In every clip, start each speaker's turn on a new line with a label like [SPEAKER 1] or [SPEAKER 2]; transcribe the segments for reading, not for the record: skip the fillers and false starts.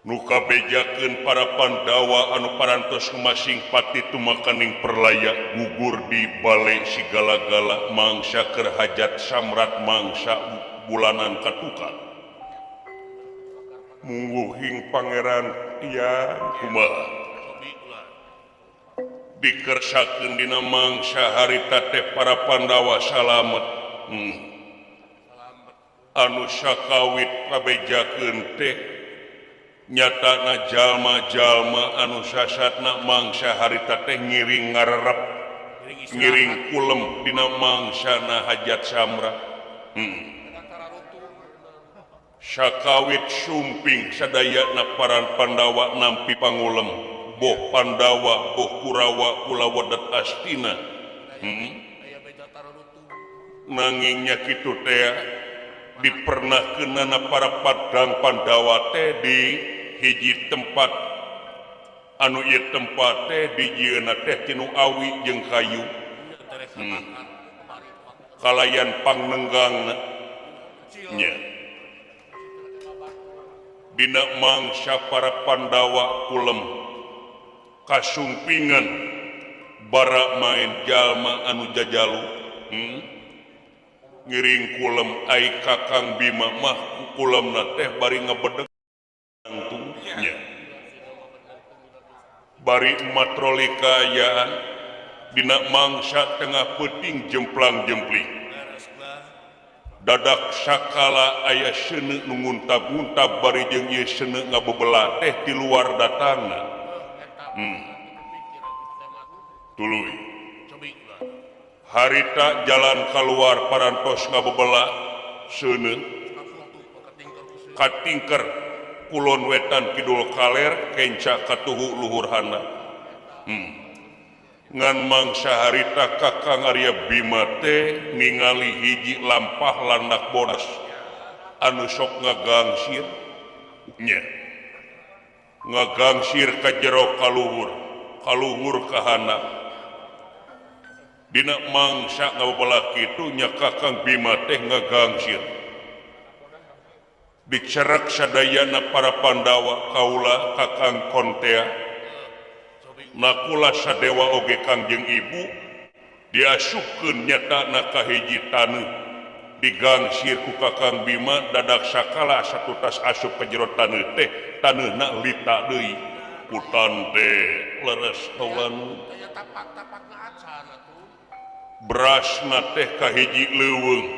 [SPEAKER 1] nuka bejakeun para Pandawa anu parantos masing pati tumakaning perlaya gugur di balai sigala-gala mangsa keur hajat samrat mangsa bulanan katuka mungguhing pangeran tiang kumaha dikersakeun dina mangsa harita teh para Pandawa salamet anu sakawit kabejakeun teh nyatana jalma-jalma anu sasatna mangsa harita teh ngiring ngarerep ngiring kulem dina mangsana hajat samra sakawit sumping sadayana para Pandawa nampi pangulem boh Pandawa boh Kurawa Kulawadat Astina nangingnya kitu teh dipernahkeunana para padang Pandawa teh di hiji tempat anu ieu tempat teh dijieuna teh tinu awi jeung kayu kalayan pangnenggangna nya dina mangsa para Pandawa kulem kasumpingan bara main jalma anu jajalu ngiring kulem ai Kakang Bima mah kulemna teh bari ngabedeg nya bari matroli kayaan dina mangsa tengah peuting jemplang-jempling dadak sakala aya seuneu nu nguntab-nguntab bari jeung ieu seuneu ngabebelah teh di luar datangna tuluy harita jalan keluar parantos ngabebelah seuneu katingker kulon wetan kidul kaler kenca katuhu luhurhana ngan mangsa harita Kakang Arya Bima teh ningali hiji lampah landak bodas anu sok ngagangsir nya ngagangsir ka jero kaluhur ka handap dina mangsa ngabebelah kitu nya Kakang Bima teh ngagangsir dicerak sadayana para Pandawa kaula Kakang Kontea nakula sadewa oge kangjeng ibu diasupkeun nyatana ka hiji taneuh digangsir ku Kakang Bima dadak sakala satu tas asup ka jero taneuh teh taneuhna lita deui kutan teh leres hawan berasna teh ka hiji leuweung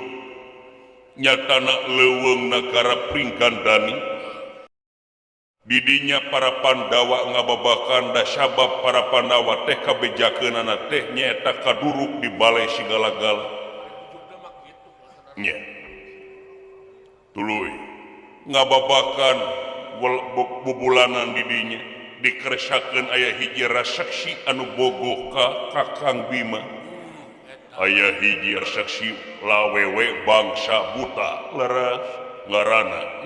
[SPEAKER 1] nyatana leuweung nagara Pringgandani didinya para Pandawa ngababakan da sabab para Pandawa teh kabejakeunana teh nyaeta kaduruk di balai sigala-gala nya tuluy ngababakan bubulanan didinya dikeresakeun aya hiji rasaksi anu bogoh ka Kakang Bima aya hiji rasaksi lawewe bangsa buta leres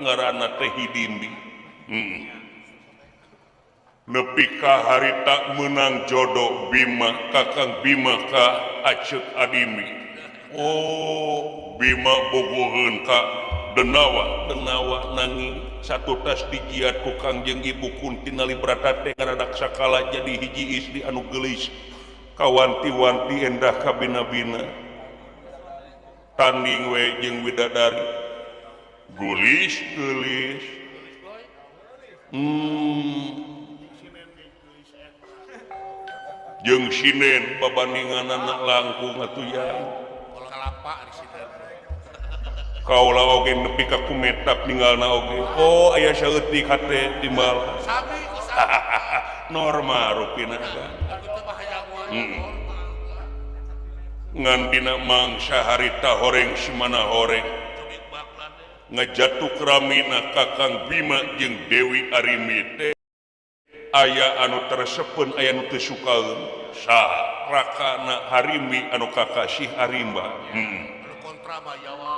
[SPEAKER 1] ngaranna teh Hidimbi nepi ka harita menang jodoh Bima Kakang Bima ka Aceuk Adimbi Bima bogoheun ka Denawa nanging satu tas dijiat ku Kangjeng Ibu Kunti Nalibrata teh ngaradak sakala jadi hiji istri anu geulis kawanti-wanti endah ka bina-bina tanding we jeung widadari gulis jeung sinen babandinganana langkung atuyan kaula oge nepi ka kumetap ninggalna oge aya saeutik hate timbal norma rupina ngan dina mangsa harita horeng simana horeng ngajatuh keramina Kakang Bima jeung Dewi Arimi teh aya anu teresepen aya nu teu sukaeun saha rakana Harimi anu kakasih Arimba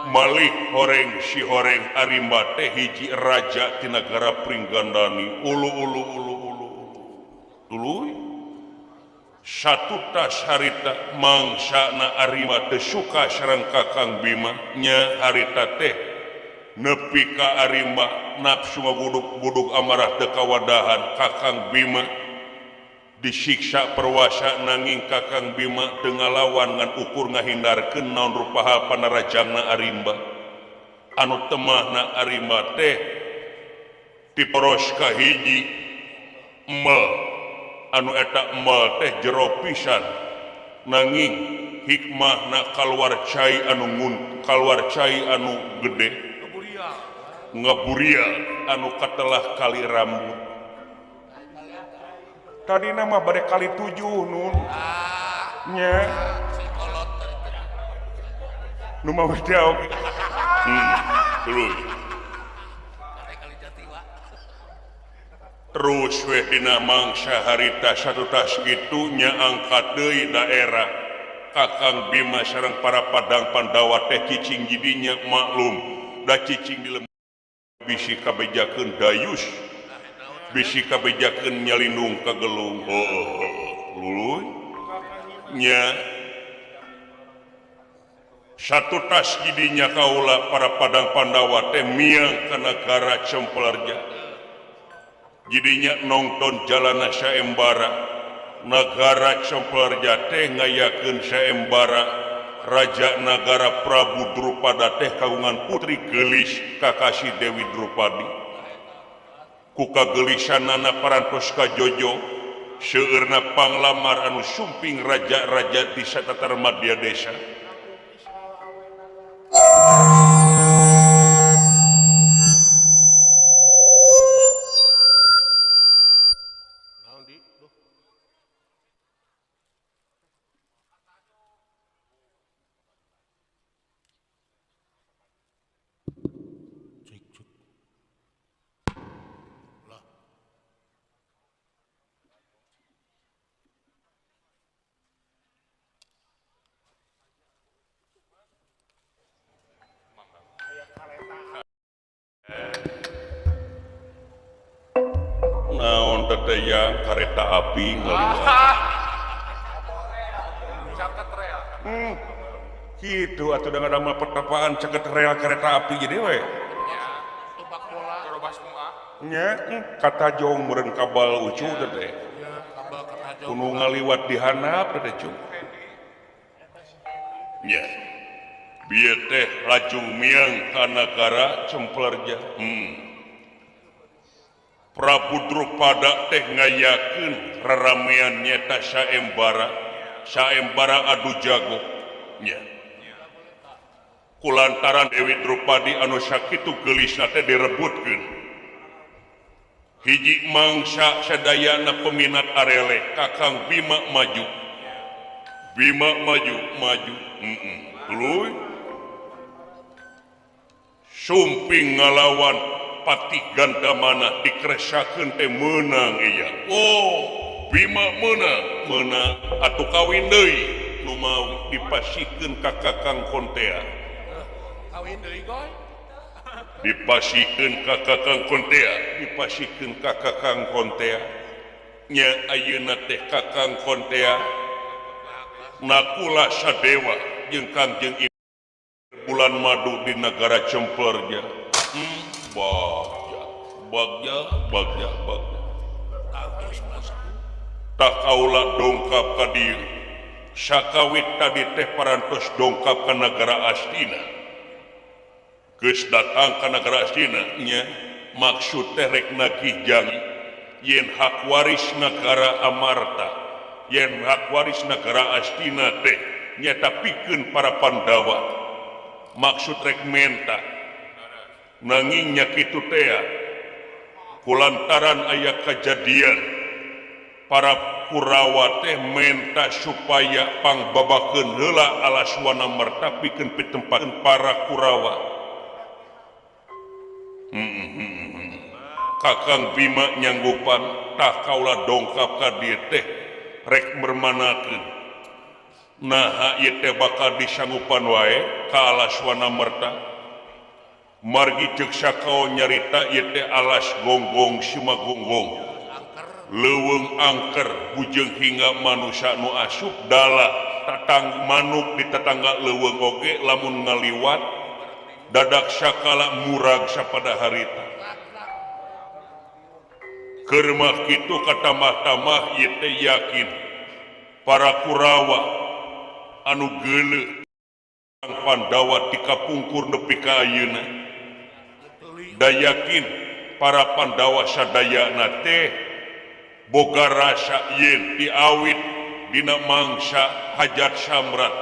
[SPEAKER 1] malih horeng si horeng Arimba teh hiji raja ti nagara Pringgandani ulu tuluy satu tas harita mangsana Arimba teu suka sareng Kakang Bima nya harita teh nepi ka arimba nafsu ngagudug-gudug amarah teu kawadahan Kakang Bima disiksa perwasa nanging Kakang Bima teu ngalawan ngan ukur ngahindarkeun naon rupaha panarajangna arimba anu temahna arimba teh diporos ka hiji emal anu eta emal teh jero pisan nanging hikmahna kaluar cai anu gede ngaburia anu katelah kali rambut tadi nama bade kali 7 nun nya nu mah teh oge terus we dina mangsa harita satu tas kitu nya angkat deui daerah Kakang Bima sareng para padang Pandawa teh cicing jidinya maklum da cicing di bisi kabejakeun dayus bisi kabejakeun nyalindung ka gelung luluy nya satu tas jidinya kaula para padang Pandawa teh miang ka nagara Cemplarja jidinya nongton jalana saembara nagara Cemplarja teh ngayakeun saembara Raja Nagara Prabu Drupada teh kagungan putri gelis Kakasi Dewi Drupadi ku kagelisanana parantos ka Jojo seueurna panglamar anu sumping raja-raja di satatar madya desa naon teteyang kareta api ngaliwat gitu atuh dengan nama pertapaan ceket rel kereta api jadi we tubak bola robas mua nya kata jong meureun kabal ucu teh kabal kata jong kudu ngaliwat di handap teh cu nya bieu teh laju miang ka nagara Cemplarja Prabu Drupada teh ngayakeun raramean nyata saembara adu jago nya kulantaran Dewi Drupadi anu sakitu gelisna teh direbutkeun hiji mangsa sadayana peminat arele Kakang Bima maju tuluy sumping ngalawan Patih Gandamana dikresakeun teh meunang ieu Bima meunang atuh kawin deui nu mau dipasihkeun ka Kakang Kontea kawin deui goy dipasihkeun ka Kakang Kontea nya ayeuna teh Kakang Kontea nakula sadewa jeung Kangjeng Ibu bulan madu di nagara Cemplarja bagja tak kaula dongkap ka dieu sakawit tadi teh parantos dongkap ka nagara Astina geus datang ka nagara Astina nya maksud teh rek nagih janji yen hak waris nagara Amarta yen hak waris nagara Astina teh nyata pikeun para Pandawa maksud rek menta nanging nya kitu teh kulantaran aya kejadian para Kurawa teh menta supaya pangbabakeun heula Alaswana Marta pikeun pitempakeun para Kurawa Kakang Bima nyanggupan tah kaula dongkap ka dieu teh rek mermanakeun nah ieu teh bakal disanggupan wae ka Alaswana Marta margi ceuk sakao nyarita ieu teh alas gonggong simagonggong leuweung angker bujeng hingga manusia nu asup dala tatang manuk di tetangga leuweung oge lamun ngaliwat dadak sakala murag sapada harita keur kitu katamah-tamah ieu teh yakin para Kurawa anu geuleuh Pandawa ti kapungkur nepi ka ayeuna da yakin para Pandawa sadayana teh boga rasa yen ti awit dina mangsa Hajat Samrat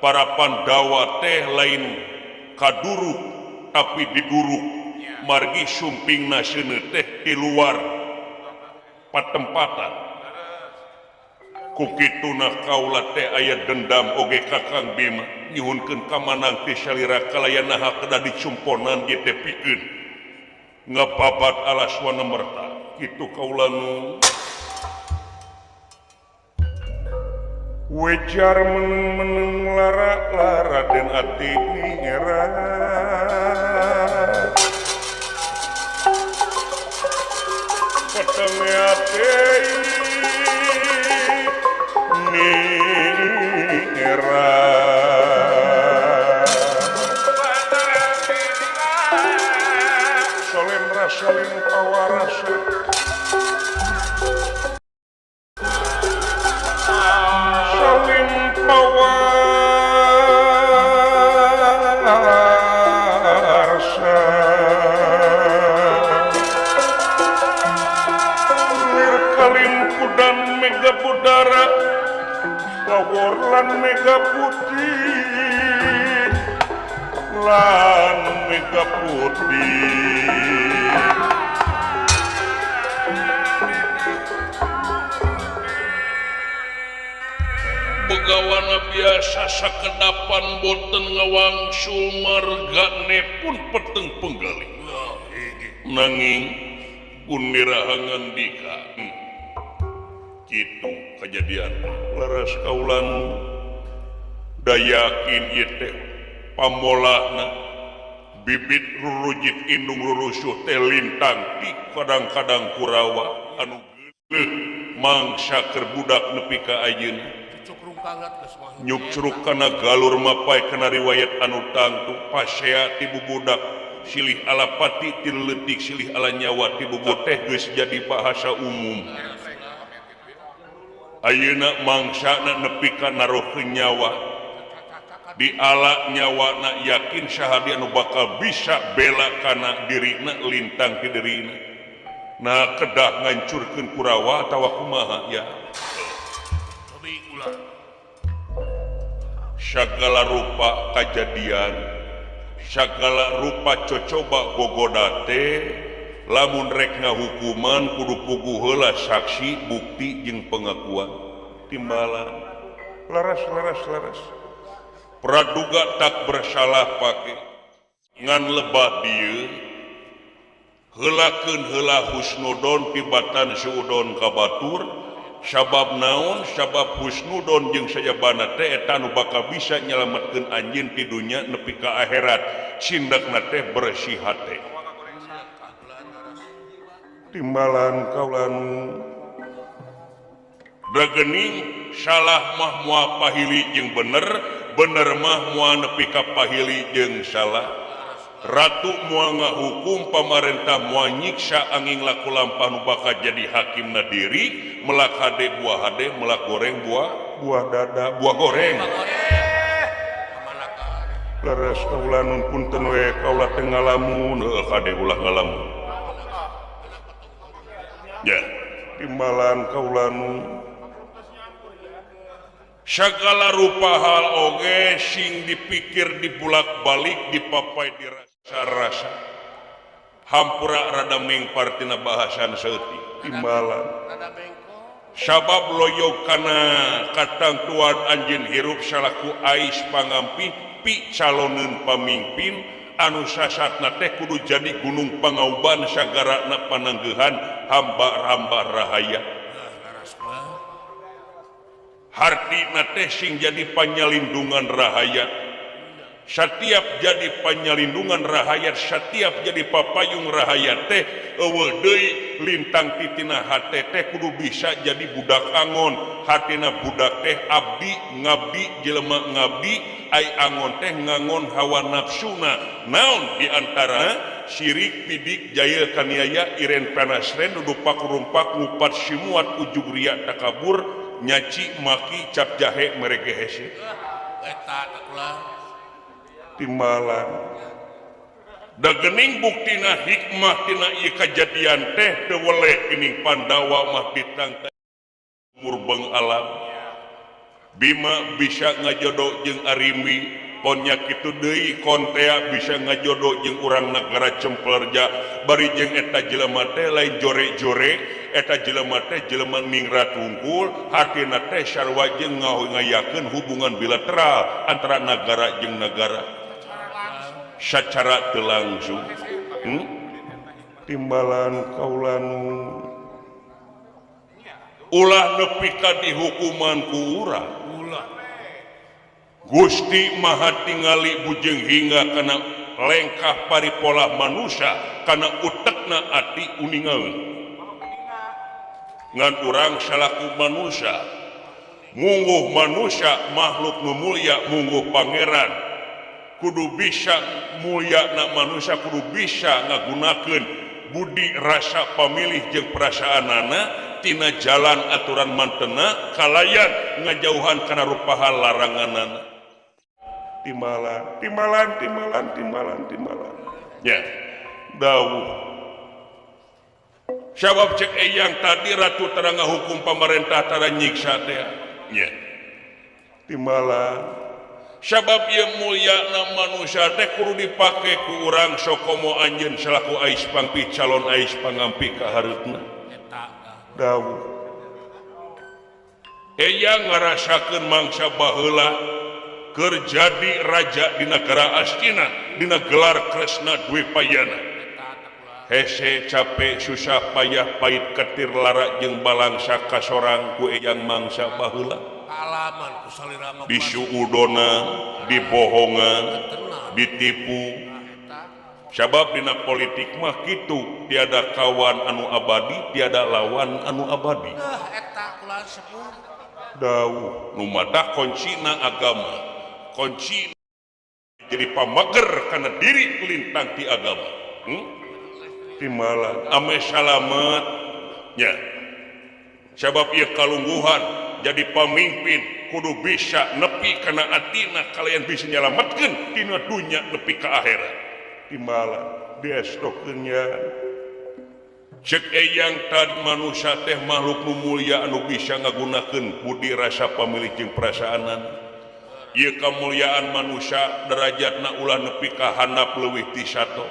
[SPEAKER 1] para Pandawa teh lain kaduruk tapi diduruk margi sumpingna seuneu teh di luar patempatan ku kituna kaula teh aya dendam oge ka Kang Bima nyuhunkeun ka manang ti salira kalayanaha kedah dicumponan ieu teh pikeun ngababat alaswana merta kitu kaula nu wejar meneng-meneng lara-lara dan ati ngerat petenge ati ngerat solen rasalin pawarasa lan mega putih lan mega putih begawana biasa sakedapan boten ngawangsul margane pun peteng penggali nanging punirahangan dika gitu kejadian laras kaulan dayakin ieu teh pamolana bibit rurujit indung rurusuh teh lintang ti kadang-kadang Kurawa anu geuleuh mangsa keur budak nepi ka ayeuna nyuk curug kana galur mapai kana riwayat anu tangtu pasea ti bubudak silih alapati ti leutik silih ala nyawa ti bubut teh geus jadi bahasa umum ayeuna mangsana nepi ka naruhkeun nyawa di ala nyawana yakin syahadi anu bakal bisa bela kana dirina lintang ti dirina nah kedah ngancurkeun Kurawa atawa kumaha ya sagala rupa kajadian sagala rupa cocoba gogoda teh lamun rek ngahukuman kudu puguh heula saksi bukti jeung pengakuan timbalan laras praduga tak bersalah pake ngan lebah dieu heulakeun heula husnudon tibatan suudon ka batur sabab naon sabab husnudon jeung sajabana teh eta nu bakal bisa nyelametkeun anjeun ti dunya nepi ka akhirat cindakna teh bersih hate timbalan kaulan dagening salah mah moal pahili jeung bener mah moal nepi ka pahili jeung salah ratu moal ngahukum pamarentah moal nyiksa angin laku lampah nu bakal jadi hakimna diri melak hade buah hade melak goreng buah dada buah goreng laras kaulan punten we kaula teu ngalamun hade ulah ngalamun ya timbalan kaulan sagala rupa hal oge sing dipikir dibulak-balik dipapai dirasa-rasa hampura rada mengpar tina bahasan seutik timbalan sabab loyog kana katangtuan anjeun hirup salaku ais pangampi pi caloneun pamimpin anu sasatna teh kudu jadi gunung pangauban sagarana pananggehan hamba-hamba rahaya hartina teh sing jadi panyalindungan rahayat setiap jadi penyelindungan rahayat, setiap jadi papayung rahayat teh eueuh deui lintang titina hate teh kudu bisa jadi budak angon. Hatina budak teh abdi ngabdi jelema ngabdi, ai angon teh ngangon hawa nafsuna. Naon diantara syirik pidik jaya kaniaya iren panasren dudu pakurumpak ngupat simuat ujug ria takabur nyaci maki cap jahe merege hese
[SPEAKER 2] eta takula
[SPEAKER 1] timbalan da geuning buktina hikmah tina ieu kajadian teh teu weleh geuning Pandawa mah ditangtang murbeng alam Bima bisa ngajodoh jeung Arimbi ponnya kitu deui kontea bisa ngajodoh jeung urang nagara Cemplerja bari jeung eta jelema teh lain jore-jore eta jelema teh jelema ningrat unggul hatina teh sarua jeung ngayakeun hubungan bilateral antara negara jeung negara secara teu langsung timbalan kaulanu ulah nepi ka dihukuman ku urang Gusti Maha tingali bujeng hingga kana lengkah paripola manusia kana utekna ati uningaeun ngan urang salaku manusia mungguh manusia makhluk nu mulia mungguh pangeran kudu bisa mulyana manusia kudu bisa ngagunakeun budi rasa pamilih jeung perasaanana tina jalan aturan mantena kalayan ngajauhan kana rupahan laranganana timbalan ya dawuh sabab cek eyang tadi ratu terang hukum pemerintah tara nyiksa teh ya timbalan sabab ieu mulyana manusia teh kudu dipake ku urang sokomo anjeun selaku ais pangpi calon ais pangampi ka hareutna dawuh eyang ngarasakeun mangsa baheula keur jadi raja di negara Astina dina gelar Kresna Dwipayana hese capek susah payah pait ketir lara jeung balangsa kasorang ku eyang mangsa baheula
[SPEAKER 2] alaman ku salira mah
[SPEAKER 1] disuudona dibohongan ditipu sabab dina politik mah kitu tiada kawan anu abadi tiada lawan anu abadi
[SPEAKER 2] eta kula sepuh
[SPEAKER 1] dawuh nu mata kuncina agama kunci jadi pamager karena diri lintang ti agama timbalan ame salamet nya sabab ieu kalungguhan jadi pamimpin kudu bisa nepi kana atina kalian bisa nyalametkeun tina dunya nepi ka akhirat timbalan diestokeunnya cek eyang tadi manusia teh makhluk nu mulia anu bisa ngagunakeun budi rasa pamilih jeung perasaanana ieu kamulyaan manusia derajatna ulah nepi ka handap leuwih ti sato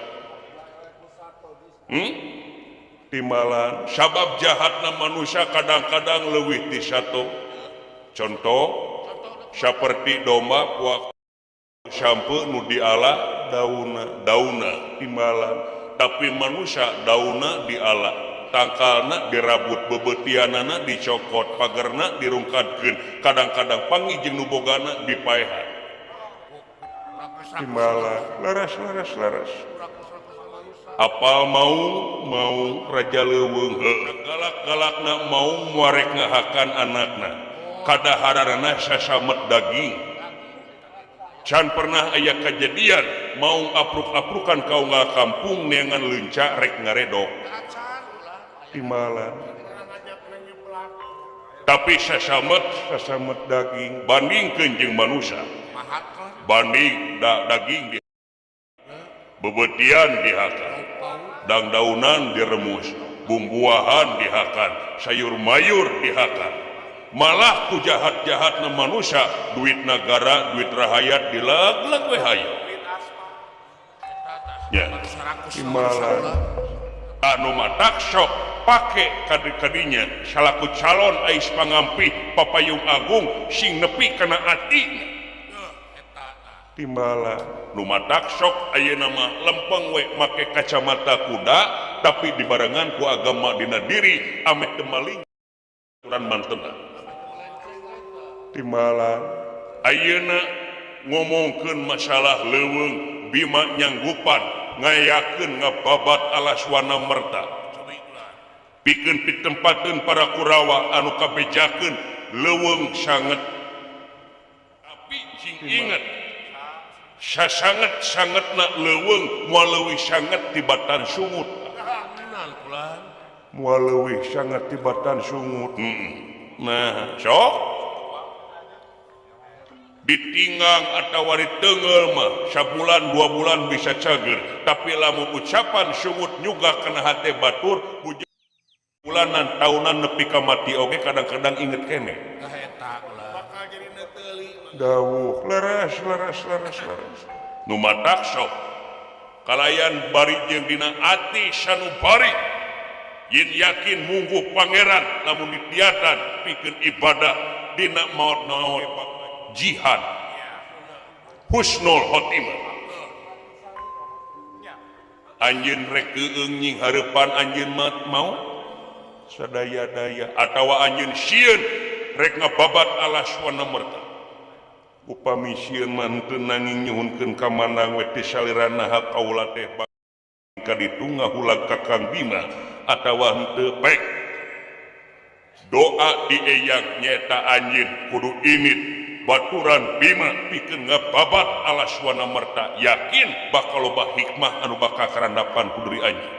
[SPEAKER 1] timbalan sabab jahatna manusia kadang-kadang leuwih ti sato contoh saperti domba puak sampe nu diala dauna timbalan tapi manusia dauna diala tangkalna dirabut bebetianana dicokot pagerna dirungkadkeun kadang-kadang panggih jeung nu bogana dipaehan timbalan laras apal mau raja leuweung galak-galakna mau muarek ngahakan anakna kadaharanana sasamet daging can pernah aya kejadian mau apruk-aprukan kaunggal kampung neangan leunca rek ngaredok timbalan tapi sasamet daging bandingkeun jeung manusia banding daging bebetian dihakan dangdaunan diremus bumbuahan dihakan sayur mayur dihakan malah ku jahat-jahatna manusia duit negara duit rahayat dilag-lag we hayu ya timbalan anu matak sok pake kadinya salaku calon ais pangampi papayung agung sing nepi kana atina timbalan nu matak sok ayeuna mah lempeng we make kacamata kuda tapi dibarengan ku agama dina diri ame teu maling aturan mantena timbalan ayeuna ngomongkeun masalah leuweung Bima nyanggupan ngayakeun ngababat alaswana merta pikeun pitempateun para Kurawa anu kabejakeun leuweung sanget tapi cing inget sanget-sangetna leuweung moal leuwih sanget tibatan sungut moal leuwih sanget tibatan sungut nah sok ditinggang atawa diteunggeul mah sabulan 2 bulan bisa cager tapi lamun ucapan sungut juga kena hate batur bulanan tahunan nepi ka mati oge kadang-kadang inget kene
[SPEAKER 2] bakal jadi neuteuli
[SPEAKER 1] dawuh leres nu matak sok kalayan bari jeung dina ati sanubari yin yakin mungguh pangeran lamun ditiatan pikeun ibadah dina maot-maot jihad husnul khotimah anjeun rek eueung nying hareupan anjeun maut sadaya-daya atawa anjeun sieun rek ngababat alaswana merta upami sieun mah teu nanging nyuhunkeun ka manang we teh salirana hak kaula teh ka ditu ngahulag ka Kang Bima atawa henteu pek doa dieyang nyata anjeun kudu imit baturan Bima pikeun ngababat alaswana merta yakin bakal loba hikmah anu bakal karandapan ku deuri anjeun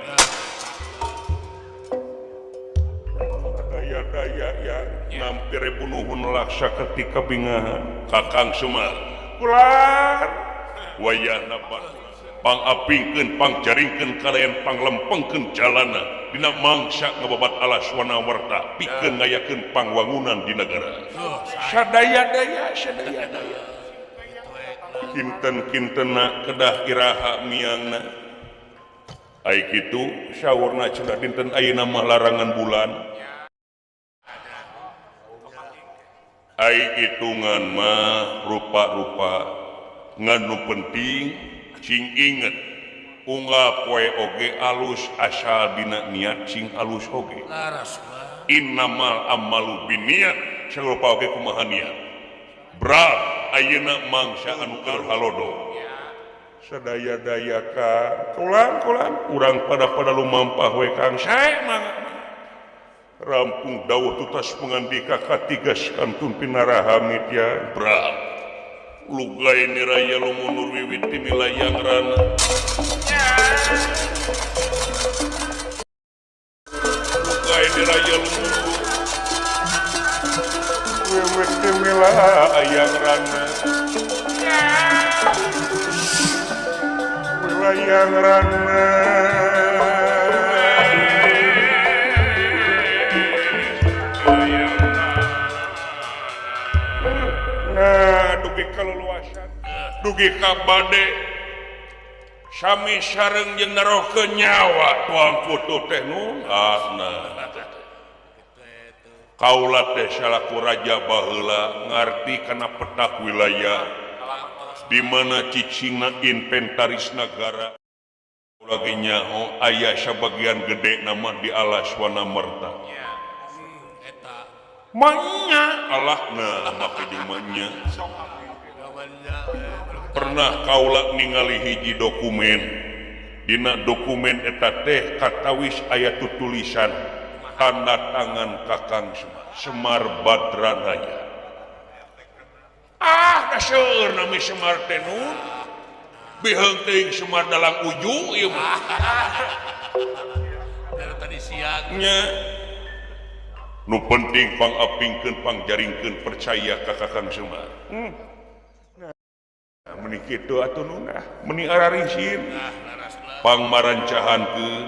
[SPEAKER 1] daya-daya ya nampir bunuhun laksa ketika bingahan Kakang Semar kular wayahna pangapingkeun pangjaringkeun kalayan panglempengkeun jalana dina mangsa ngababat alaswana merta pikeun ngayakeun pangwangunan di negara sadaya-daya kinten-kintenna kedah iraha miangna ai kitu saurna cenah dinten ayeuna mah larangan bulan ai hitungan mah rupa-rupa nganu penting cing inget unggal poe oge alus asal dina niat cing alus oge innamal amalu biniat sarupa oge kumaha niat brak ayeuna mangsa anu keur halodo sadaya-daya ka kulan urang pada lumampah we Kang sae mangga rampung dawuh tutas pangandika katigas kantun pinarahamit ya brak lugay ni raya lumunur wiwit ti milayang rana lugay ni raya lumunur wiwit ti milayang rana milayang rana dugi kabade sami sareng jeung narohkeun nyawa tuang putu teh nunasna kaula teh salaku raja baheula ngarti kana petak wilayah di mana cicingna inventaris negara lagi nyaho aya sabagian gede nama di alaswana merta manya alahna maka jumanya pernah kaula ningali hiji dokumen dina dokumen eta teh katawis aya tulisan tanda tangan Kakang Semar Badranaya daseur nami Semar teh nu beheung teuing Semar dalang uju ieu mah
[SPEAKER 2] tadi siangnya
[SPEAKER 1] nu penting pangapingkeun pangjaringkeun percaya ka Kakang Semar meni kitu atuh nunah meni ararisin pangmarancahankeun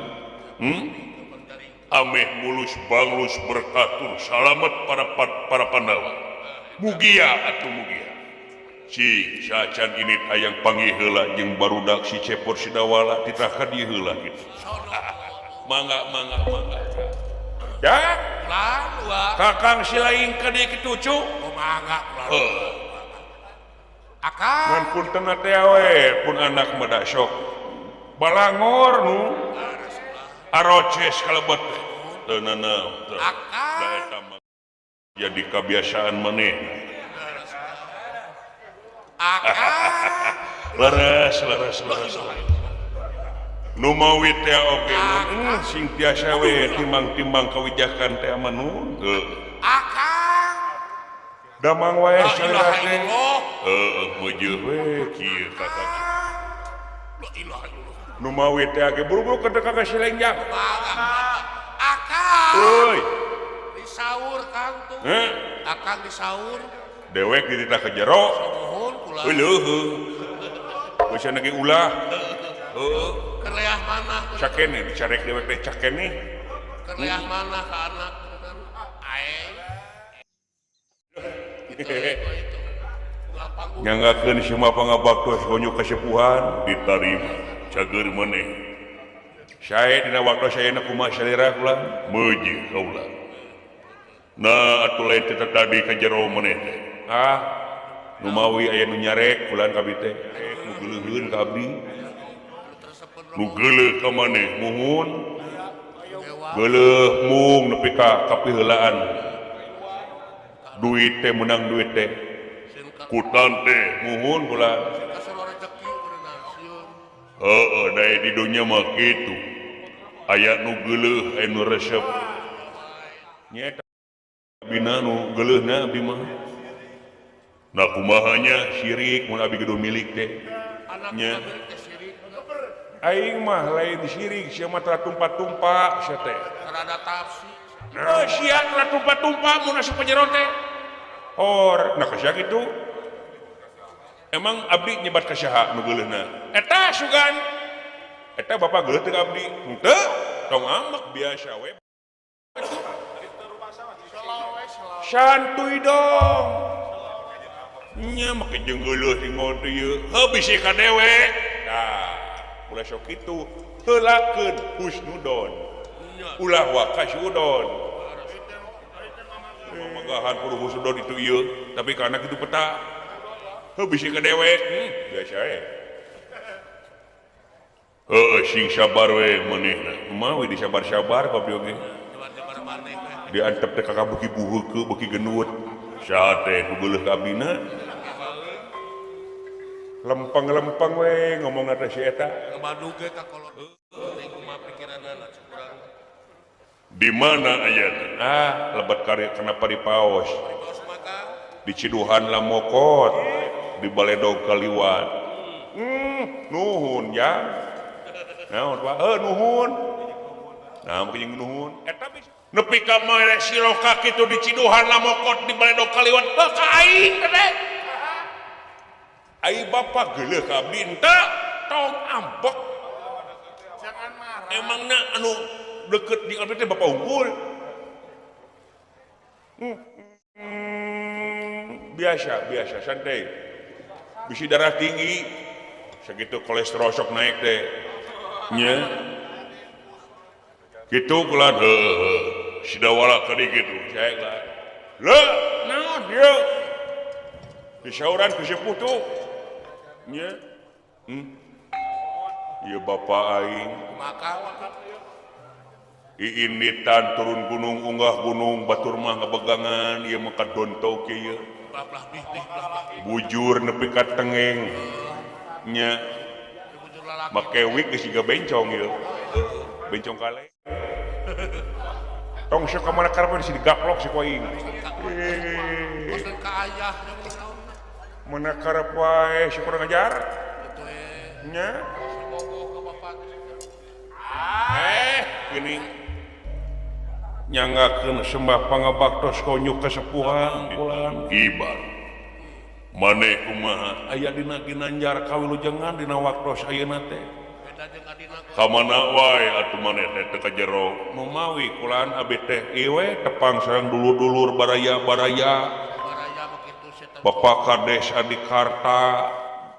[SPEAKER 1] ameh mulus balus berkatur salamet para Pandawa mugia atuh mugia si sacan ini hayang panggih heula jeung barudak si Cepor Sidawala titah ka dieu heula kitu mangga dah Kakang silaing ka dieu kitu cu
[SPEAKER 2] mangga
[SPEAKER 1] Akang punten teh awe pun anak meda sok balangor nu aroces kalebet teu naon teu jadi kebiasaan maneh leres nu mawi teh oge sing tiasa we timbang kawijakan teh mah nu damang wae salira teh meujeul we kieu kakak nu mawi teh age buru-buru kedek ka Silenjang euy
[SPEAKER 2] disaur Kang tuh Akang disaur
[SPEAKER 1] dewek dititah ke jero
[SPEAKER 2] nuhun kula
[SPEAKER 1] leuheuh geus ge ulah
[SPEAKER 2] kereah mana
[SPEAKER 1] cakene dicarek dewek teh cakene
[SPEAKER 2] kereah mana ka anak aeng
[SPEAKER 1] nyanggakeun semua pangabaktos konyo kasepuhan ditarima cager maneh sae dina waktu sayeuna kumaha salira kula meujeul kaula nah atuh lain teh tadi ka jero maneh teh nu mawi aya nu nyarek kulan ka abdi teh nu geuleuheun ka abdi nu geuleuh ka maneh muhun geuleuh mung nepi ka kapiheulaan duit teh menang duit teh kutan teh muhun kula dae di dunya mah kitu aya nu geuleuh aya nu resep nyaeta bina nu geuleuhna abdi mah nah kumahanya syirik mun abdi kudu milik teh nya aing mah lain syirik sia mah tumpa-tumpa sia teh
[SPEAKER 2] rada tafsir
[SPEAKER 1] sia tumpa-tumpa mun asup ka jero teh hor nah sia kitu emang abdi nyebat ka saha nu geuleuhna eta sugan eta bapak geuleuh teh abdi henteu tong ambek biasa we santuy dong nya make jeung geuleuh di ngod ieu heuh bisi ka dewek tah ulah sok kitu heulakeun husnudon ulah wa kasyudon magahan kudu husnudon itu ieu tapi kana kitu peta heuh bisi ka dewek biasa sing sabar we manehna kumaha we disabar-sabar ka abdi oge diantep teh kakak beuki buheukeun beuki genut saha teh nu geuleuh ka abdina lempeng-lempeng we ngomongna teh si eta
[SPEAKER 2] Bandung ge ka kolot teh kumaha pikiranna kurang
[SPEAKER 1] di mana ayatna lebat karya kenapa dipaos di Ciduhan Lamokot di Baledog Kaliwat nuhun ya naon Pak nuhun nah mungkin nuhun eta bisa nepi ka mere siloka kitu di Ciduhan Lamokot di Baledog Kaliwat ka aing teh ai bapak geuleuh ka abdi henteu tong ambek
[SPEAKER 2] jangan marah
[SPEAKER 1] emangna anu deket di abdi teh bapak unggul biasa santai bisi darah tinggi segitu kolesterol sok naik teh nya gitu kulan sidawala tadi gitu saya lah le naon dia disauran ku sepuh tuh nya ieu bapak aing
[SPEAKER 2] maka
[SPEAKER 1] iinitan turun gunung unggah gunung batur mah ngabegangan ieu mah kadonto kieu
[SPEAKER 2] belah bih
[SPEAKER 1] bujur nepi ka tengeng nya
[SPEAKER 2] bujur lalaki
[SPEAKER 1] make wig geus siga bencong ieu bencong kale tong sok ka mana karep di digaplok si koing
[SPEAKER 2] bosan ka ayah
[SPEAKER 1] mana karep wae si kurang ajar
[SPEAKER 2] itu
[SPEAKER 1] nya
[SPEAKER 2] semoga ke bapak
[SPEAKER 1] gini nyanggakeun sembah pangabaktos konyuk kasepuhan kulan ibar maneh kumaha aya dina ginanjar kawilujengan dina waktos ayeuna teh
[SPEAKER 2] beda jeung adina
[SPEAKER 1] ka mana wae atuh maneh teh teu ka jero nu mawi kulan abdi teh ieu we tepang sareng dulur-dulur baraya
[SPEAKER 2] baraya begitu setan
[SPEAKER 1] Bapak Kades Adikarta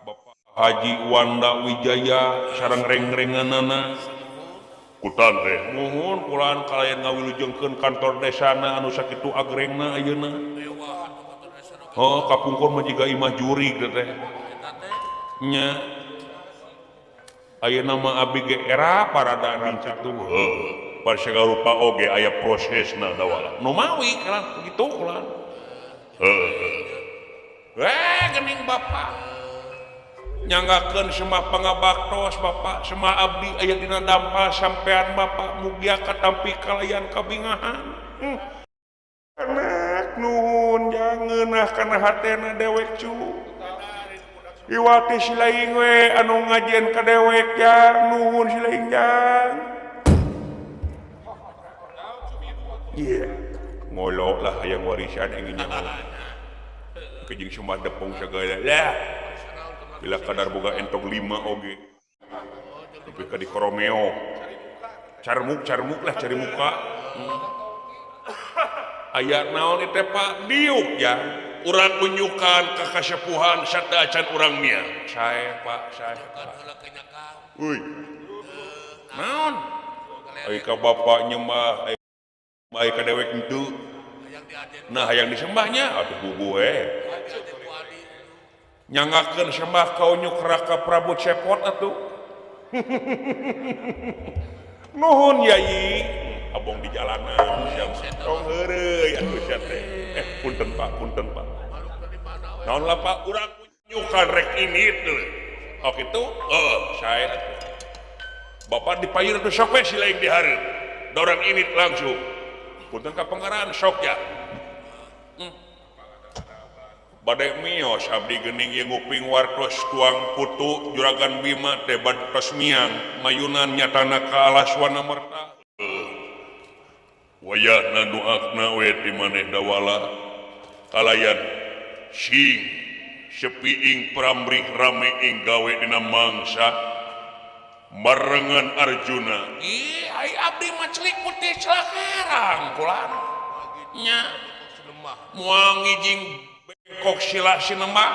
[SPEAKER 1] Bapak Haji Wanda Wijaya sareng reng-renganana kutan teh muhun kulan kalayan ngawilujengkeun kantor desana anu sakitu agrengna ayeuna kapungkur mah jiga imah jurig teh nya ayeuna mah abdi ge era paradaan kitu parsegala rupa oge aya prosesna dawala nu mawi kalan kitu kulan gening bapak nyanggakeun semua pangabaktos Bapak semua abdi aya dina dampal sampean Bapak mugia katampi kalayan kabingahan anak nuhun jangeunah kana hatena dewek cu iwati silaing we anu ngajieun ka dewek jang nuhun silaing jang iya ngolo lah hayang warisan ingin nyawa kejing semua depong segala lah bila kadar boga entok 5 oge tapi ka di koromeo carmuk lah cari muka aya naon teh Pak diuk ya urang unjukan ka kasepuhan sadacan urang nia sae Pak sae euy naon ai ka bapaknya mah ai ka dewek henteu nah hayang disembahnya atuh bubu nyanggakeun sembah kau nyuk raka Prabu Cepot atuh nuhun Yai abong di jalanan tong heureuy atuh sia teh punten Pak naon lah Pak urang nyukan rek ini teh oh kitu sae Bapak dipayeur teh sok we silaing dihareup da urang ini langsung punten ka pangaraan sok ya badai mios abdi geuning ieu nguping wartos tuang putu juragan Bima teh badtos miang mayunan nyatana ka alaswana merta wayahna doakna we ti maneh dawala kalayan sing sepiing pramrih rame ing gawe dina mangsa marengan Arjuna ih ai abdi mah celik putih celakarang kulan nya moal ngijing bengkok sila sinema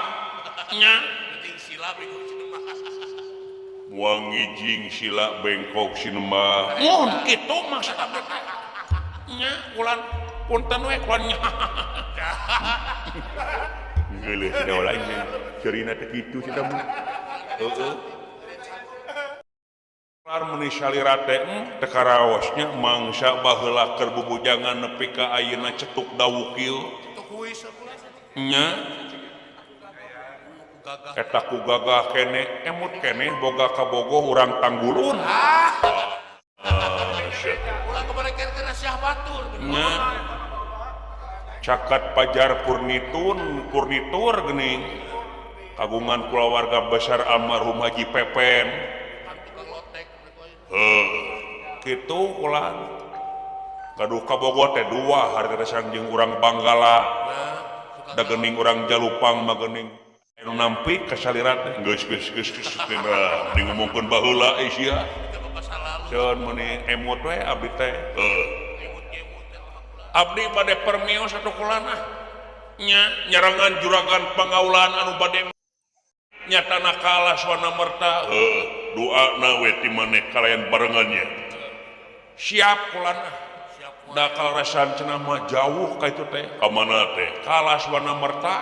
[SPEAKER 1] nya moal ngijing sila bengkok sinema mun kitu maksud abdi nya kulan punten we kulan nya geuleuh da lain cerina teh kitu sia mah heueuh lar meuni salira teh teu karaosnya mangsa baheula keur bubujangan nepi ka ayeuna cetuk dawuk ieu nya eta ku gagah kene emut kene boga kabogoh urang tanggulun nya cakat pajar purnitur geuning kagungan kulawarga besar almarhum Haji Pepen kitu ulah gaduh kabogoh teh dua harita sangjing urang Banggala da geuning urang Jalupang mah geuning anu nampi ka salira teh geus di ngomongkeun baheula sia ceun meuni emot we abdi teh abdi bade permios atuh kulana nya nyarangan juragan pangaulan anu bade nyatana ka alaswana merta doana we ti maneh kalayan barengannya siap kulana da kalresan cenah mah jauh ka itu teh ka mana teh ka alaswana merta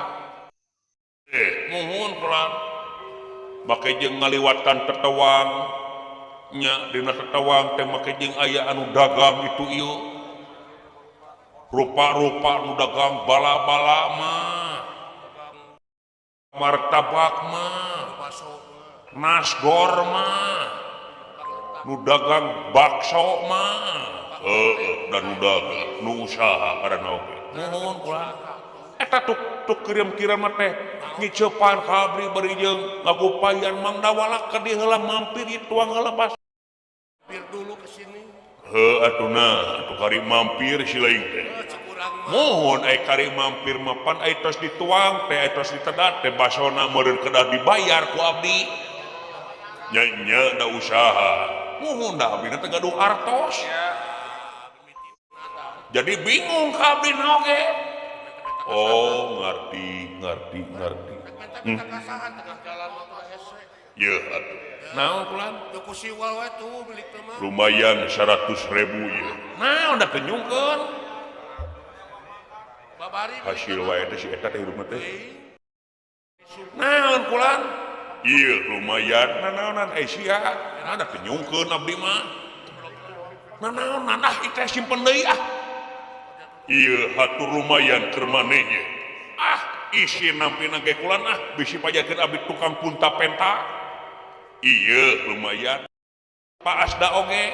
[SPEAKER 1] muhun kulan make jeung ngaliwatan tetewang nya dina tetewang teh make jeung aya anu dagang itu ieu rupa-rupa anu dagang bala-bala mah martabak mah nasgor mah nu dagang bakso mah dan nu dagang nu usaha karana oge nuhun kulan eta tuk kirim-kirim teh ngiceupan ka abdi bari jeung ngagupayan Mang Dawala ka dieu heula mampir dituang heula bas mampir dulu ke sini atuna atuh kari mampir silaing teh mohon ai kari mampir mapan ai tos dituang teh ai tos ditedat teh basona meureun kedah dibayar ku abdi nya da usaha mohon da abdi teh gaduh artos jadi bingung ka abdi oge oh ngerti ya atuh naon kulan lumayan 100.000 ya naon da kenyungkeun hasil wae teh si eta teh hidupna teh naon kulan ieu lumayan naonan sia ada kenyungkeun abdi mah naon nanah teh simpen deui ieu hatur lumayan keur manehnya isi nampi nage kulan bisi pajakeun abdi tukang punta penta. Iya lumayan. Pak Asda oge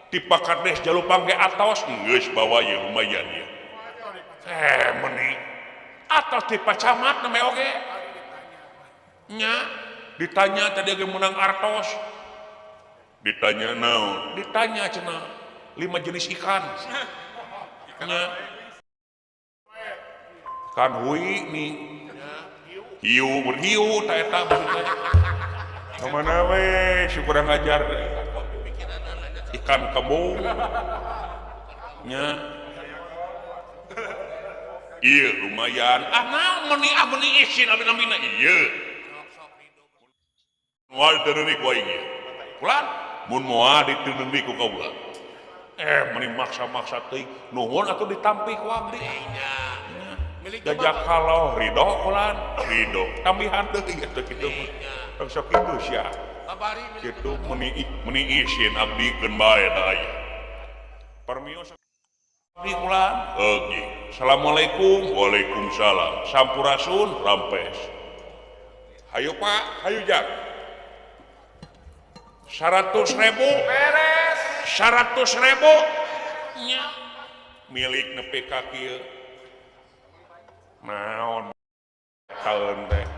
[SPEAKER 1] ti Pakades Jalupang ge atos geus bawa ye lumayan ya. Meni atos ti Pacamat name oge. Nya ditanya tadi oge menang artos. Ditanya naon? Ditanya cenah 5 jenis ikan. Nya kan hui nih hiu berhiu tak eta kemana we syukur ngajar ikan kembung nya iya lumayan naon meni abdi isin abdi namina iya moal teureuk ku aing pulan mun moal diteureuk ku kaula meni maksa-maksa teuing nuhun atuh ditampi ku abdi jajak kalau ridho kulan ridho tambihan deui atuh kitu mah sok kitu sia kitu meni isin abdi keun bae da aya permios abdi kulan assalamualaikum waalaikumsalam sampurasun rampes hayu Pak hayu Jak 100.000 beres 100.000 nya milik nepi ka kieu naon tahun teh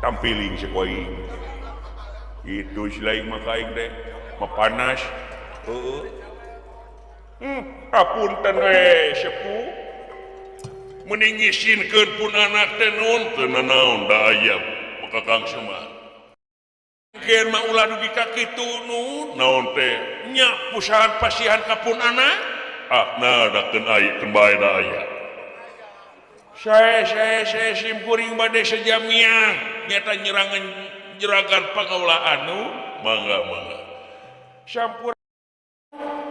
[SPEAKER 1] tampiling sekoing itu selain makaing teh mapanas kapunten we sepuh mending ngisinkeun pun anak teh nun teu nanaon da aya Kakang Semar keun mah ulah dugi ka kitu nun naon teh nya pusahan pasihan ka pun anak nadakeun aya keun bae da aya saya sim kuring bade sejamiah nyata nyerangan jeragan pangaulaan nu mangga sampur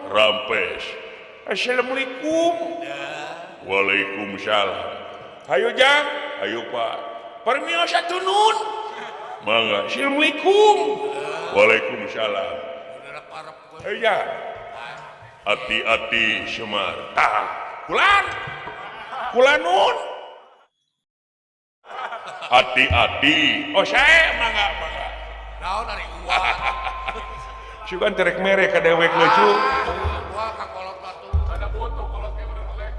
[SPEAKER 1] rampes assalamualaikum waalaikumsalam hayu Jak hayu Pak permios atuh nun mangga assalamualaikum waalaikumsalam hayu Jak hati-hati Semar kulan nun hati-hati saya mangga naon ari uang sugan terek mere ka dewek lucu uang ka kolot batu ada foto kolot ge bener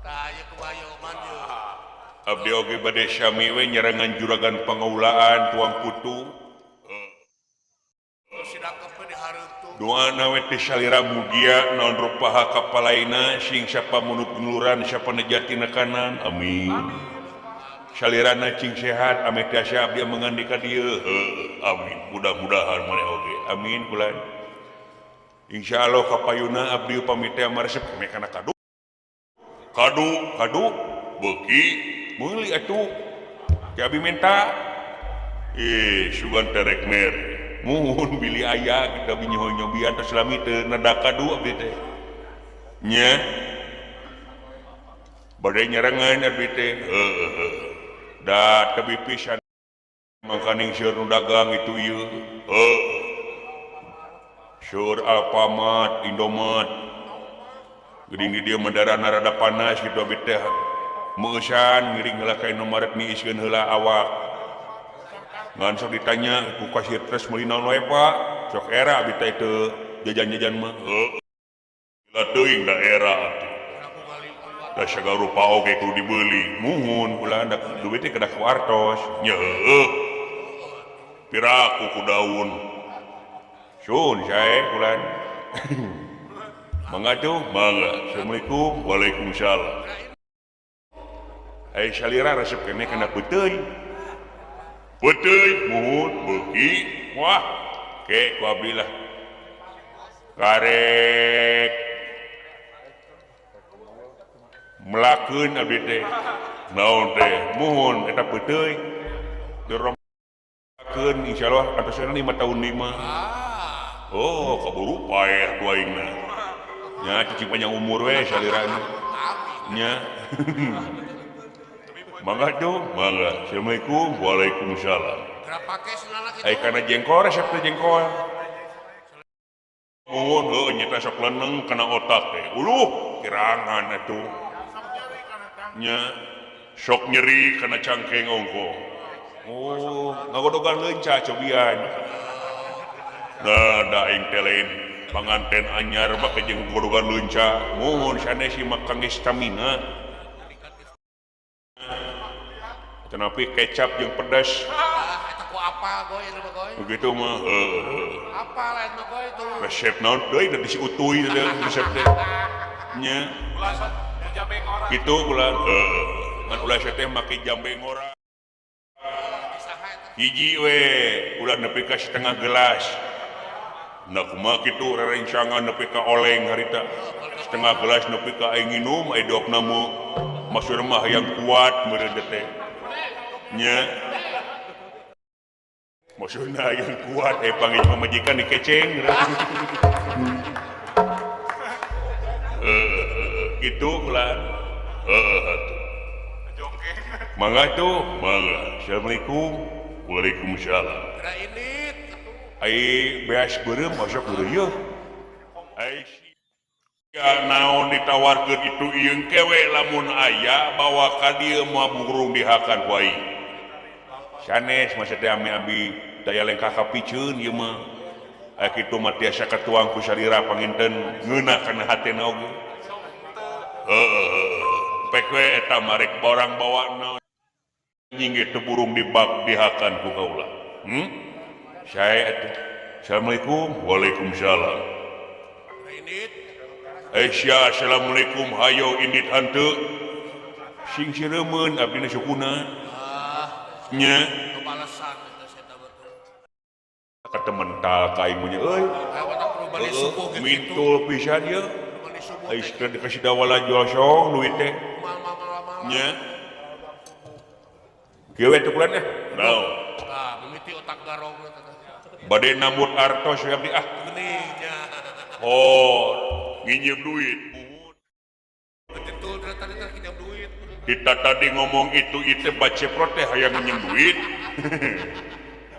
[SPEAKER 1] tah ieu kumayo manjeu abdi oge bade sami we nyerangan juragan pangaulaan tuang putu doana we teh salira mugia naon rupaha kapalaina sing siapa munut nguluran siapa nejatina kanan amin salirana cing sehat ame tiasa abdi mangandi ka dieu amin mudah-mudahan maneh oge amin kulan insyaallah kapayuna abdi upami teh maresep me kana kadu beuki meuli atuh ti abdi minta sugan terek mere muhun bili aya kita binyobian terus lami teu nada kadu abdi teh nya bade nyerangan abdi teh da tebi pisan mangkaning seur nu dagang itu ieu seur Alfamart Indomart geuning di dieu mendarana rada panas kitu abdi teh meusan ngiring heula ka Indomaret niiskeun heula awak ngan sok ditanya ku kasir tres meuli naon wae Pak sok era abdi teh teu jajan-jajan mah gila teuing daerah atuh da sagala rupa oge kudu dibeuli muhun ulah da duit teh kedah ku artos nya heueuh piraku ku daun sun sae kulan mangga tuh mangga assalamualaikum waalaikumsalam ai salira resep kene kana peuteui putih muhun beuki wah ke ku abdi lah karek melakeun abdi teh naon teh muhun eta putih dirombakeun insyaallah antosna 5 tahun 5 kaburu paeh tu aingna nya cicing panjang umur we salirana nya mangga tuh mangga assalamualaikum waalaikumsalam kana jengkol resep teh jengkol muhun nyeta sok leuneng kana otak teh uluh kirangan atuh nya sok nyeri karena cangkeng ongko. Oh, ngagodogan leunca cobian. Nah, da aing telen panganten anyar make jeung godogan leunca. Mohon sanes si makang stamina. Tenapi kecap jeung pedas.
[SPEAKER 2] Eta ku apa goy eta mah goy?
[SPEAKER 1] Begitu mah
[SPEAKER 2] Apa lain mah goy tuh?
[SPEAKER 1] resep naon deui da disi utuy teh resep teh. Nya. Kitu ulah ngan ulah teh make jambe ngora. Hiji we ulah nepi ka setengah gelas. Nah kumaha kitu rerencangan nepi ka oleng harita. Setengah gelas nepi ka aing nginum aya dogna mah maksudna mah hayang kuat meureun teh. Nya maksudna hayang kuat panggil pamajikan dikeceng. Gitu ulah. Mangga tuh, mangga. Assalamualaikum. Waalaikumsalam.
[SPEAKER 2] Kira ini
[SPEAKER 1] Ai beas beureum masuk beureum yeuh. Ai ya naon ditawarkeun itu ieu kewe lamun aya bawa ka dieu moal burung dihakan ku aing. Sanes masa teh ami-abi daya lengkah kapikeun ieu mah. Aya kitu mah tiasa katuang ku salira panginten ngeuna kana hatena oge. Pek we eta marek barang bawa naon nyingge teu burung dibak dihakan ku kaula. Saya atuh. Assalamualaikum. Waalaikumsalam.
[SPEAKER 2] ini
[SPEAKER 1] Aisyah, assalamualaikum. Hayo indit hanteu. Sing sireumeun abdi na sukuna. Nya
[SPEAKER 2] kepalasan eta saya betul.
[SPEAKER 1] katemental ka aing nya euy.
[SPEAKER 2] Kayak perlu balik subuh gitu.
[SPEAKER 1] Mintul pisan ye.
[SPEAKER 2] Balik subuh.
[SPEAKER 1] Ais teh dikasih dawala josong duit teh.
[SPEAKER 2] Mal.
[SPEAKER 1] Nya. Kieu we teh kulan eh. Naon?
[SPEAKER 2] Ah, mimiti otak garong eta.
[SPEAKER 1] Bade nambut artos we abdi ah.
[SPEAKER 2] Geningnya.
[SPEAKER 1] Oh, nginjem duit.
[SPEAKER 2] Betul tadi kinam duit.
[SPEAKER 1] Kita tadi ngomong itu baca proteh hayang nginjem duit.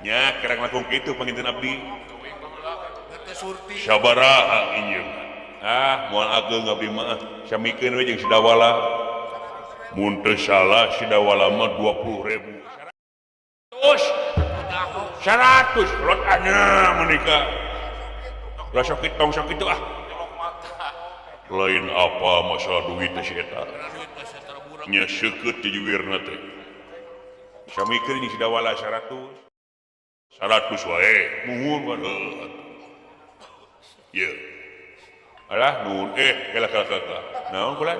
[SPEAKER 1] Nya kerang langsung kitu panginten abdi.
[SPEAKER 2] Eta surti.
[SPEAKER 1] Sabaraha nginjem. Ah, moal ageung abdi mah samikeun we jeung sidawala. Mun teu salah sidawala mah 20.000. Terus 100 lot anya menikah. Lah sok itu ah. Lain apa masalah duit teh si eta. Nya seukeut di juwirna teh. Samikeun jeung sidawala 100. 100 wae. Nuhun wae. Ye. Alah nuhun kala. Naon kulan?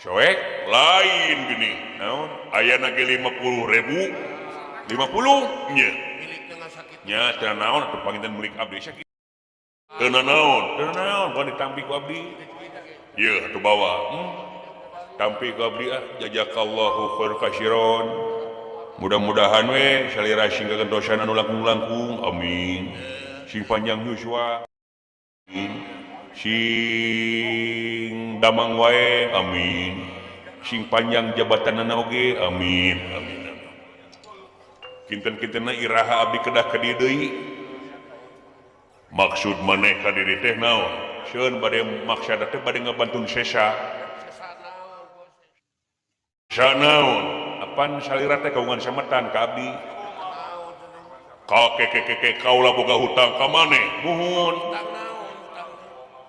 [SPEAKER 1] Soek lain gini. Naon? Aya ge 50.000. 50 nya.
[SPEAKER 2] Milik dengan sakit.
[SPEAKER 1] Nya teu naon atuh panginten milik abdi sakit. Teu naon, bae ditampi ku abdi. Ieu atuh bawa. Tampi ku abdi ah, jazakallahu khair kasiron. Mudah-mudahan we salira sing kagentosan anu langkung-langkung. Amin. Sing panjang yuswa. Amin. Sing damang wae. Amin. Sing panjang jabatanana oge. Amin. Amin. Kinten-kintenna iraha abdi kedah ka dieu deui. Maksud maneh ka diri teh naon? Sieun bade maksada teh bade ngabantun sesa. Sesa naon? Apan salira teh kaungan sametan ka abdi. Ka keke kaula boga hutang ka maneh. Muhun.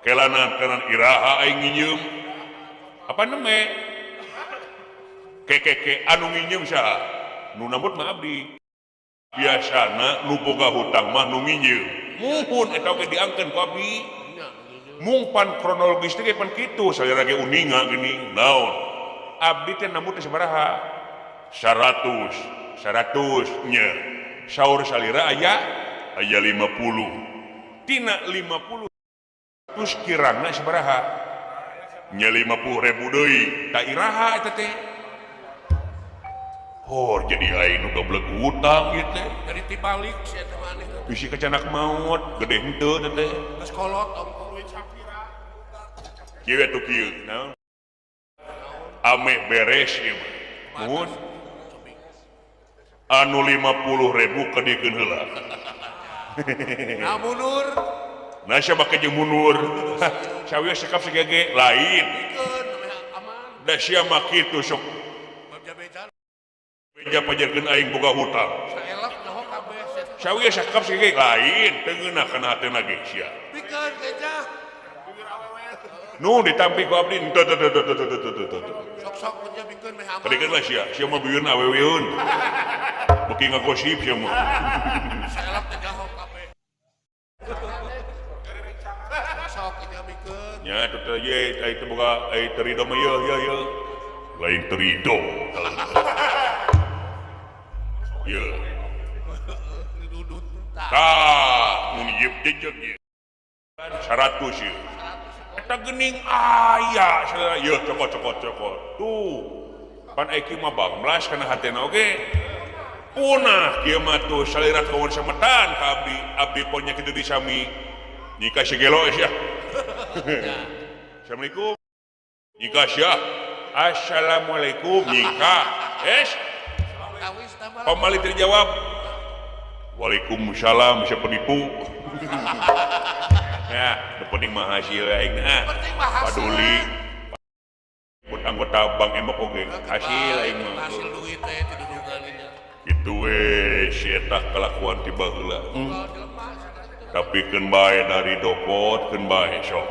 [SPEAKER 1] Kelana iraha aing nginjem. Apa neme? Keke anu nginjem saha? Nu nambut mah abdi. Biasana nu boga hutang mah nu nginjem. Muhun eta oge diangkeun ku abdi. Mung pan kronologis teh pan kitu salira ge uninga geuning. Naon? Abdi teh nambut teh sabaraha? 100 nya. Saur salira aya 50. Tina 50 terus kirangna sabaraha? Nya 50.000 deui. Da iraha eta teh. Oh, jadi aing nu goblok hutang ieu teh.
[SPEAKER 2] Dari tibalik si eta mah aneh.
[SPEAKER 1] Bisi kecanak maut, gede henteu teh.
[SPEAKER 2] Geus kolot om duit sapira.
[SPEAKER 1] Kieu atuh kieu, naon? Ame beres ieu mah. Nuhun. Anu 50.000 kadikeun heula.
[SPEAKER 2] Nah mundur.
[SPEAKER 1] Nah siapa ke jeung mundur. Sawieu sekap segege lain.
[SPEAKER 2] Pikeun aman.
[SPEAKER 1] da sia mah kitu sok
[SPEAKER 2] Beja-beja.
[SPEAKER 1] beja pajarkeun aing boga hutang
[SPEAKER 2] Saelak nyaho kabeh.
[SPEAKER 1] sawieu sakap sige lain teu ngeunah kana hateuna ge sia
[SPEAKER 2] Pikeun geja.
[SPEAKER 1] nu ditampi ku abdi teu
[SPEAKER 2] Sok-sok beja pikeun meh aman.
[SPEAKER 1] kadikeun lah sia mah bieureun aweweun beuki ngagosip sia mah
[SPEAKER 2] Saelak teh nyaho kabeh. Sok ini pikeun.
[SPEAKER 1] nya teu ye ai teu boga ai terido mah ye lain terido ye
[SPEAKER 2] Dudut.
[SPEAKER 1] tah mun ieu jejeg ye 100 ye eta geuning aya saudara ye cokot tuh pan iki mah banglas kana hatena oge punah kieu mah tuh salirat kawan sametan ka abdi ponya kitu disami nikah segelo ya Assalamualaikum nikah sia Assalamualaikum nikah
[SPEAKER 2] Kawis tambah.
[SPEAKER 1] pamali terjawab Waalaikumsalam bisa penipu ya penting mah hasil aing
[SPEAKER 2] Penting mah hasil.
[SPEAKER 1] paduli buat anggota bank emok oge hasil aing mah
[SPEAKER 2] Hasil duit teh ti dudungannya.
[SPEAKER 1] itu si eta kelakuan tiba heula
[SPEAKER 2] Kalau dilepas.
[SPEAKER 1] tapi keun bae dari dokot keun bae sok